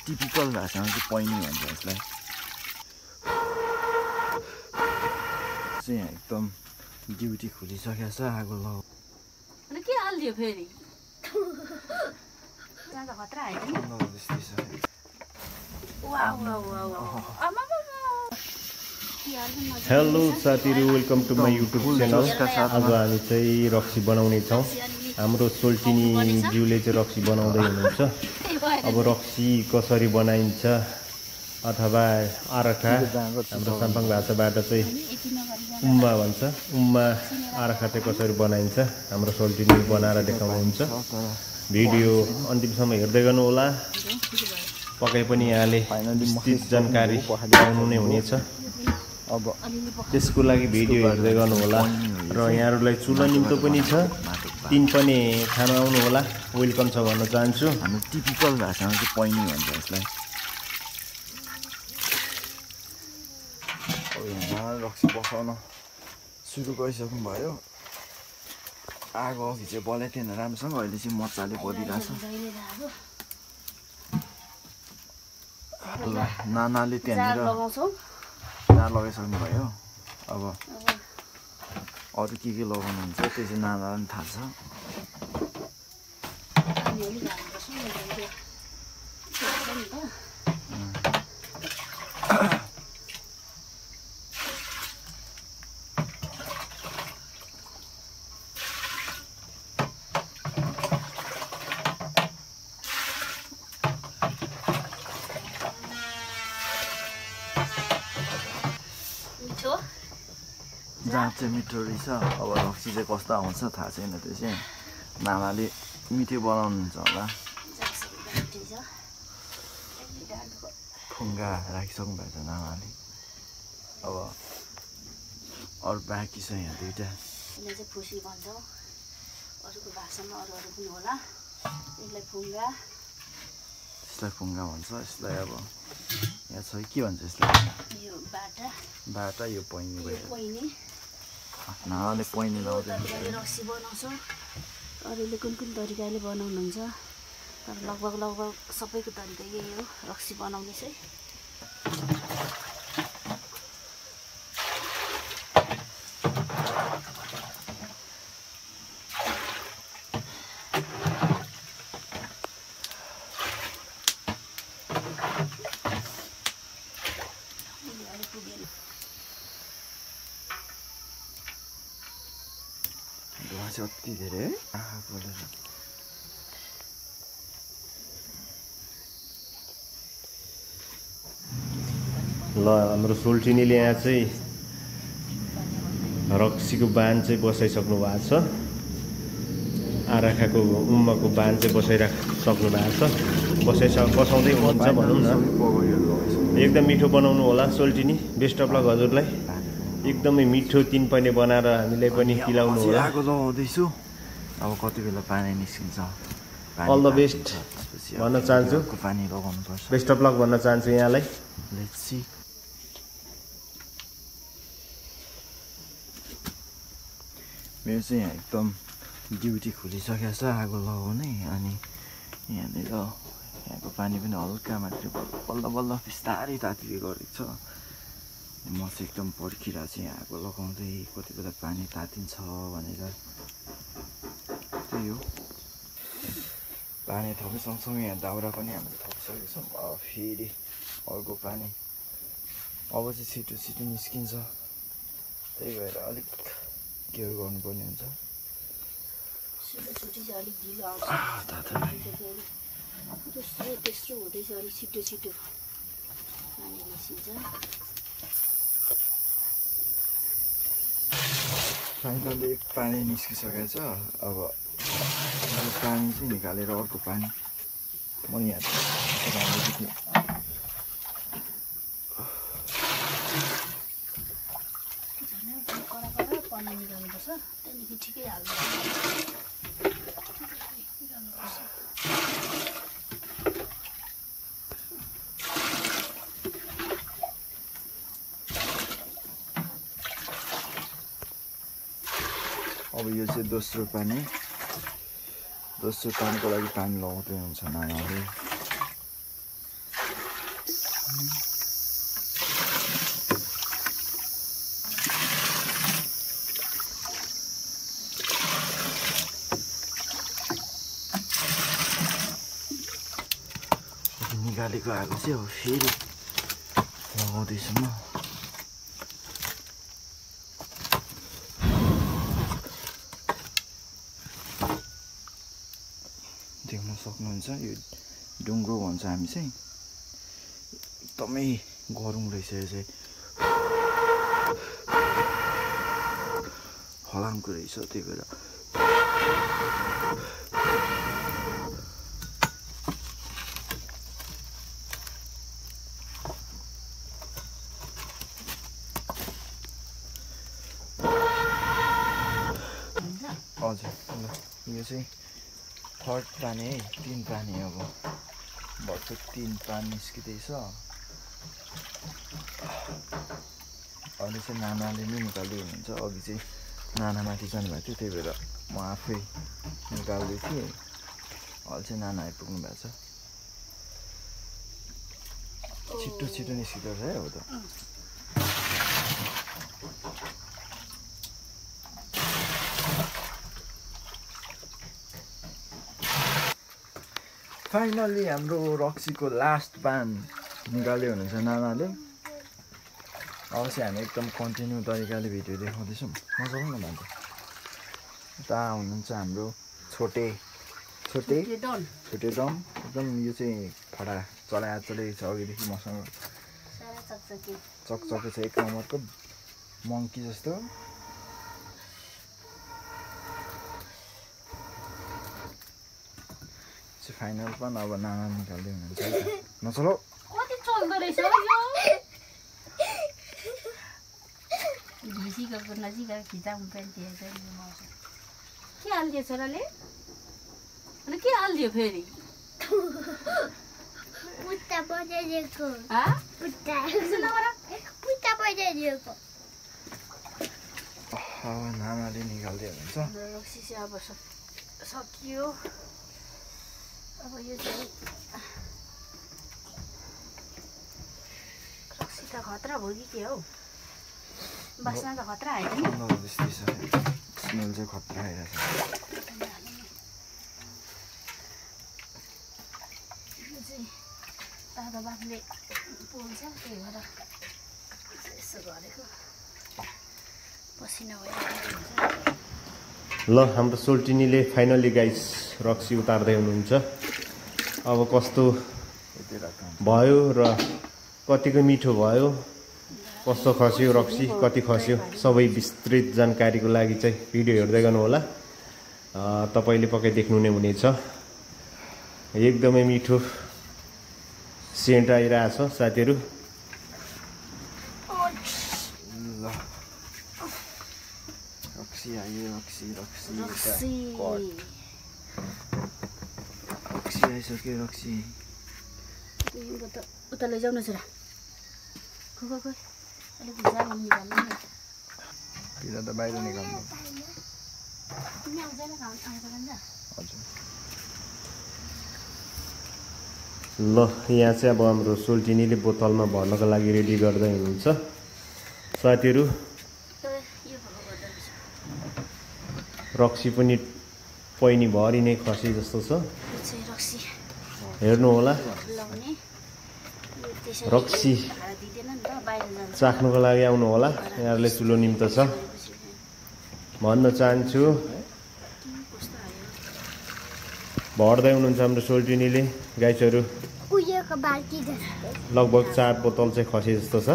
Typical भाषामा चाहिँ पैनी भन्छ यसलाई। चाहिँ एकदम ड्युटी खुलिसकेको छ। आगो लगाउ अनि के हाल्दियो फेरि त्यहाँ त खतरा आयो नि। हेलो साथीहरू, welcome to my YouTube channel. आज हामी चाहिँ रक्सी बनाउने छौँ। हाम्रो सोल्टिनी ज्यूले चाहिँ रक्सी बनाउँदै हुनुहुन्छ। अब रक्सी कसरी बनाइन्छ अथवा आरखा, हाम्रो साम्पाङ भाषाबाट चाहिँ उम्मा भन्छ। उम्मा आरखा चाहिँ कसरी बनाइन्छ हाम्रो सोल्टिनी बनाएर देखाउनुहुन्छ। भिडियो अन्तिमसम्म हेर्दै गर्नु होला। पक्कै पनि यहाँले विस्तृत जानकारी पाउनु नै हुनेछ। अब त्यसको लागि भिडियो हेर्दै गर्नु होला। र यहाँहरूलाई चुला निम्तो पनि छ, तिन पनि खान आउनु होला। वेलकम छ भन्न चाहन्छु। हाम्रो टिपिकल भाषामा चाहिँ पैनी भन्छ यसलाई। अब यहाँ रक्सी बसाउन सुरु गरिसक्नु भयो। आगो अघि चाहिँ बलेको थिएन राम्रोसँग, अहिले चाहिँ मजाले बलिरहेछ। ल नानाले त्यहाँनिर चार लगाइसक्नु भयो। अब अरू के लगाउनुहुन्छ त्यो चाहिँ नानालाई पनि थाहा छ। जहाँ चाहिँ मिठो रहेछ। अब रक्सी चाहिँ कस्तो आउँछ थाहा छैन, त्यो चाहिँ नानाले मिठो बनाउनुहुन्छ होला। फुङ्गा राखिसक्नु भएको छ नानाले। अब अरू बाँकी छ यहाँ दुइटा। यसलाई चाहिँ फुसी भन्छ, अरूको भाषामा अरू अरू पनि होला। यसलाई फुङ्गा, यसलाई फुङ्गा भन्छ। यसलाई अब यहाँ छ के भन्छ यसलाई? यो बाटा। बाटा, यो पैनी भयो। पैनी नानाले पैनी लाउँदैन। रक्सी बनाउँछ। अरूले कुन कुन तरिकाले बनाउनुहुन्छ, तर लगभग सबैको तरिका यही हो रक्सी बनाउने चाहिँ। धुवा चाहिँ अति धेरै है बोलेर। ल हाम्रो सोल्टिनीले यहाँ चाहिँ रक्सीको बान चाहिँ बसाइसक्नु भएको छ। आराखाको उम्माको बान चाहिँ बसाइराख्नु भएको छ। बसाउँदै हुन्छ भनौँ न। एकदम मिठो बनाउनु होला सोल्टिनी। बेस्ट अफ लक हजुरलाई। एकदमै मिठो तिन पनि बनाएर हामीलाई पनि पिलाउनु होला। आगो लगाउँदैछु। अब कति बेला पानी निस्किन्छ। अल द बेस्ट भन्न चाहन्छु। पानी लगाउनु पर्छ। बेस्ट अफ लक भन्न चाहन्छु यहाँलाई। Let's see. मेरो चाहिँ यहाँ एकदम ड्युटी खुलिसकेको छ आगो लगाउने। अनि यहाँनिर यहाँको पानी पनि हल्का मात्रै बल्ल बिस्तारै तातिँदै गरेको छ। म चाहिँ एकदम पर्खिरहेको छु यहाँ आगो लगाउँदै कति बेला पानी तातिन्छ भनेर। त्यही हो, पानी थपे सँगसँगै यहाँ दाउरा पनि हामीले थपिसकेको छौँ। अब फेरि अर्को पानी अब चाहिँ छिटो निस्किन्छ। त्यही भएर अलिक केयर गर्नुपर्ने हुन्छ। तेस्रो हुँदैछ, अलिक छिटो पानी निस्किन्छ। फाइनली पानी निस्किसकेको छ। अब पानी चाहिँ निकालेर अर्को पानी म यहाँ थिएँ। पानी निकाल्नुपर्छ, त्यहाँदेखि ठिकै हाल्नु। अब यो चाहिँ दोस्रो पानी। दोस्रो पानीको लागि पानी लगाउँदै हुन्छ नानाले। निकालेको आगो चाहिँ अब फेरि लगाउँदैछु म। देख्न सक्नुहुन्छ यो ढुङ्ग्रो भन्छ हामी चाहिँ, एकदमै गरौँ रहेछ यो चाहिँ, फलामको रहेछ त्यही भएर। हजुर ल यो चाहिँ थर्ड पानी है, 3 पानी अब भर्खर 3 पानी निस्किँदैछ। अहिले चाहिँ नानाले नै निकाल्दै हुनुहुन्छ, अघि चाहिँ नाना माथि जानुभएको थियो त्यही भएर म आफै निकाल्दै थिएँ। अहिले चाहिँ नाना आइपुग्नु भएको छ। छिट्टो छिट्टो निस्किँदो रहेछ है अब त। फाइनली हाम्रो रक्सीको लास्ट पान निकाल्यो हुनुहुन्छ नानाले। अब चाहिँ हामी एकदम कन्टिन्यू तरिकाले भिडियो देखाउँदैछौँ। मजाले न भन्छ। यता हुनुहुन्छ हाम्रो छोटे दम। एकदम यो चाहिँ फडा चलाएको छ अघिदेखि मसँग, चकचके छ, एक नम्बरको मङ्की जस्तो। फाइनल पनि अब नाना निकाल्दै हुनुहुन्छ है त। नचलो कति चल्दो रहेछ यो ढिसीको नजिक खिचाउनु पनि थिएछ नि मौसम। के हाल्दियो छोराले? अनि के हाल्दियो फेरि? पुट्टा बजाइदिएको। हा? पुट्टा बजाइदिएको। नानाले निकाल्दै हुनुहुन्छ। रक्सी चाहिँ अब सकियो। अब यो चाहिँ रक्सी त खतरा भयो कि के हौ? बास्ना त खतरा आयो नि। त्यस्तै छ, स्मेल चाहिँ खतरा आइरहेछ। यो चाहिँ दादा बाबुले पोल्छ त्यही भएर यसो गरेको। पसिना भइरहेको हुन्छ। ल हाम्रो सोल्टिनीले फाइनली गाइस रक्सी उतार्दै हुनुहुन्छ। अब कस्तो भयो र कतिको मिठो भयो, कस्तो खस्यो रक्सी, कति खस्यो, सबै विस्तृत जानकारीको लागि चाहिँ भिडियो हेर्दै गर्नुहोला। तपाईँले पक्कै देख्नु नै हुनेछ। एकदमै मिठो सेन्ट आइरहेछ साथीहरू। रक्सी आयो, रक्सी आइसक्यो। रक्सी उता लैजाऊ न छोरा। खोइ अलिक जानु निकाल्नु नि। पिरा त बाहिर निकाल्नु। तिमी आउँदैन आउँछ भन्छ। हजुर ल यहाँ चाहिँ अब हाम्रो सोल्टिनीले बोतलमा भर्नको लागि रेडी गर्दै हुनुहुन्छ साथीहरू। रक्सी पनि पैनीभरि नै खसी जस्तो छ, हेर्नु होला। रक्सी चाख्नुको लागि आउनु होला, यहाँहरूले चुलो निम्तो छ। भन्न चाहन्छु भर्दै हुनुहुन्छ हाम्रो सोल्टिनीले। गाइसहरू लगभग 4 बोतल चाहिँ खसे जस्तो छ।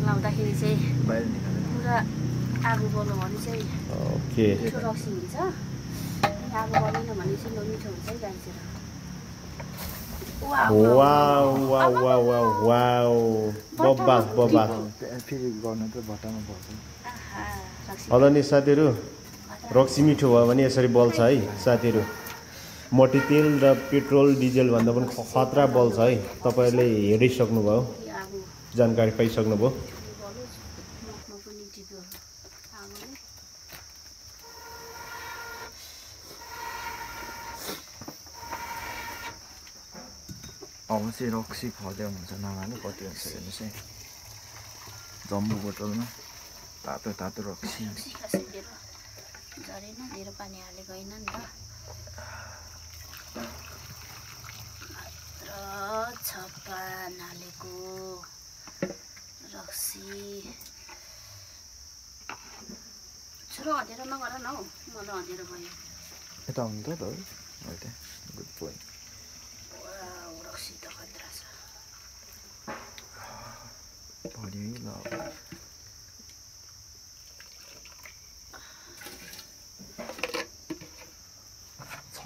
लाउँदाखेरि चाहिँ पुरा आगो बल्यो भने चाहिँ मिठो रक्सी हुन्छ। आगो बलेन भने चाहिँ नमिठो हुन्छ है गाइसहरू। फेरि गर्नु त भट्टामा पर्छ। अदरणीय साथीहरू, रक्सी मिठो भयो भने यसरी बल्छ है साथीहरू। मट्टीतेल र पेट्रोल डिजेल भन्दा पनि खतरा बल्छ है। तपाईँहरूले हेरिसक्नुभयो, जानकारी पाइसक्नुभयो। अब चाहिँ रक्सी खर्दै हुनुहुन्छ नानाले। कति हुन्छ हेर्नुहोस् है, जम्बो बोतलमा तातो रक्सी। पानी हालेको होइन नि त मात्र छपान हालेको रक्सी छोरो हँदेर नगर न हौ मलाई हँदेर भयो यता आउनु त गुड बोय रक्सी त खतरा छ बढी ल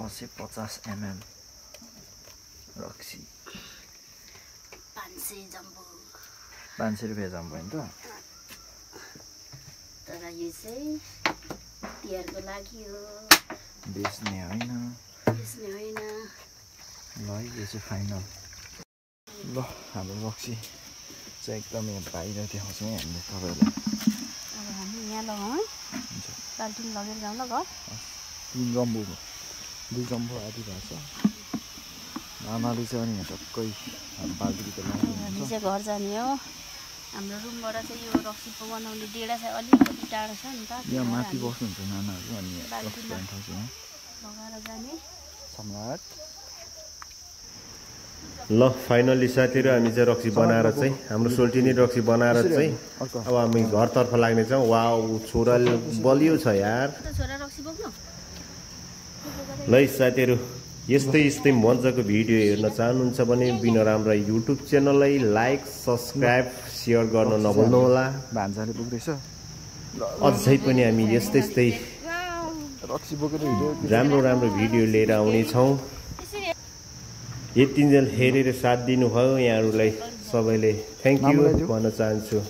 650 ml रक्सी 500 जम्बो 500 रुपैयाँ जम्बो होइन त तर यो चाहिँ तिहारको लागि हो बेच्ने होइन बेच्ने होइन ल यो चाहिँ फाइनल ल हाम्रो रक्सी चाहिँ एकदमै बाहिर देखाउँछ है हामीले तपाईँलाई अब हामी यहाँ लगाउँ है हुन्छ बाल्टिन लगेर जाउँ ल घर 3 जम्बो 2 जम्बो आदि भएको छ आमाले चाहिँ अनि टक्कै बाल्टीको त हामी चाहिँ घर जाने हो हाम्रो रुमबाट चाहिँ यो रक्सीको बनाउने डेढा चाहिँ अलिकति टाढो छ नि त यहाँ माथि बस्नुहुन्छ नानाहरू अनि रक्सी बनाउने ठाउँ छ यहाँ लगाएर जाने सम्राट ल फाइनली साथीहरू हामी चाहिँ रक्सी बनाएर चाहिँ हाम्रो सोल्टिनी रक्सी बनाएर चाहिँ अब हामी घरतर्फ लाग्ने छौँ वाउ छोरा बलियो छ यार छोरा रक्सी बोक्नु ल साथीहरू यस्तै मजाको भिडियो हेर्न चाहनुहुन्छ भने बिना राम्रा युट्युब च्यानललाई लाइक सब्सक्राइब सेयर गर्न नभुल्नुहोला भान्जाले पुग्दैछ अझै पनि हामी यस्तै रक्सी बोकेर भिडियो राम्रो भिडियो लिएर आउनेछौँ यतिन्जेल हेरेर साथ दिनुभयो यहाँहरूलाई सबैले थ्याङ्क यू भन्न चाहन्छु